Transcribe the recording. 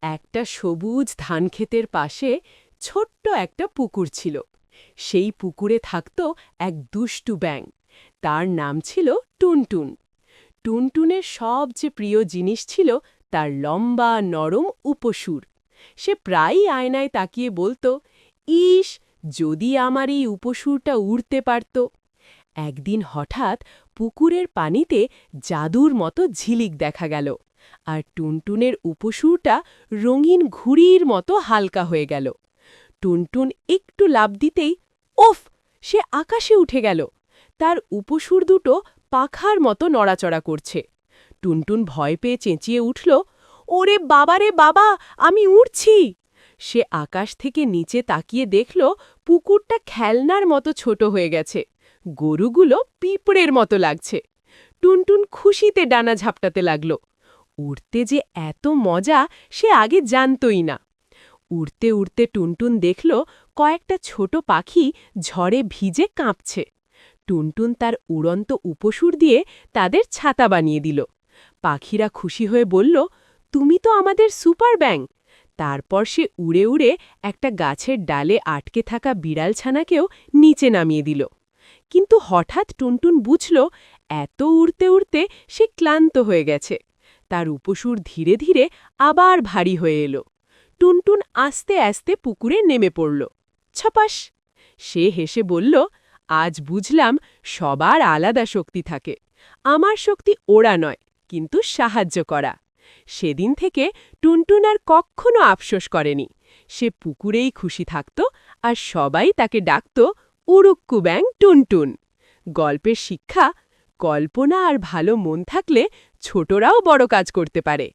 একটা সবুজ ধানক্ষেতের পাশে ছোট্ট একটা পুকুর ছিল। সেই পুকুরে থাকত এক দুষ্টু ব্যাঙ। তার নাম ছিল টুনটুন। টুনটুনের সবচেয়ে প্রিয় জিনিস ছিল তার লম্বা নরম উপসুর। সে প্রায়ই আয়নায় তাকিয়ে বলতো, ইস, যদি আমার এই উপসুরটা উড়তে পারত। একদিন হঠাৎ পুকুরের পানিতে জাদুর মতো ঝিলিক দেখা গেল, আর টুনটুনের উপসুরটা রঙিন ঘুড়ির মতো হালকা হয়ে গেল। টুনটুন একটু লাফ দিতেই ওফ, সে আকাশে উঠে গেল। তার উপসুর দুটো পাখার মতো নড়াচড়া করছে। টুনটুন ভয় পেয়ে চেঁচিয়ে উঠল, ওরে বাবা রে বাবা, আমি উড়ছি! সে আকাশ থেকে নিচে তাকিয়ে দেখল পুকুরটা খেলনার মতো ছোট হয়ে গেছে। গরুগুলো পিঁপড়ের মতো লাগছে। টুনটুন খুশিতে ডানা ঝাপটাতে লাগল। উড়তে যে এত মজা সে আগে জানতই না। উড়তে উড়তে টুনটুন দেখল কয়েকটা ছোট পাখি ঝড়ে ভিজে কাঁপছে। টুনটুন তার উড়ন্ত উপসুর দিয়ে তাদের ছাতা বানিয়ে দিল। পাখিরা খুশি হয়ে বলল, তুমি তো আমাদের সুপার ব্যাঙ। তারপর সে উড়ে উড়ে একটা গাছের ডালে আটকে থাকা বিড়ালছানাকেও নিচে নামিয়ে দিল। কিন্তু হঠাৎ টুনটুন বুঝল, এত উড়তে উড়তে সে ক্লান্ত হয়ে গেছে। তার উপসুর ধীরে ধীরে আবার ভারী হয়ে এলো। টুনটুন আস্তে আস্তে পুকুরে নেমে পড়ল। ছপাস! সে হেসে বলল, আজ বুঝলাম সবার আলাদা শক্তি থাকে। আমার শক্তি ওড়া নয়, কিন্তু সাহায্য করা। সেদিন থেকে টুনটুন আর কখনো আফসোস করেনি। সে পুকুরেই খুশি থাকত, আর সবাই তাকে ডাকত উড়ুক্কু ব্যাঙ টুনটুন। গল্পের শিক্ষা: কল্পনা আর ভালো মন থাকলে ছোটরাও বড় কাজ করতে পারে।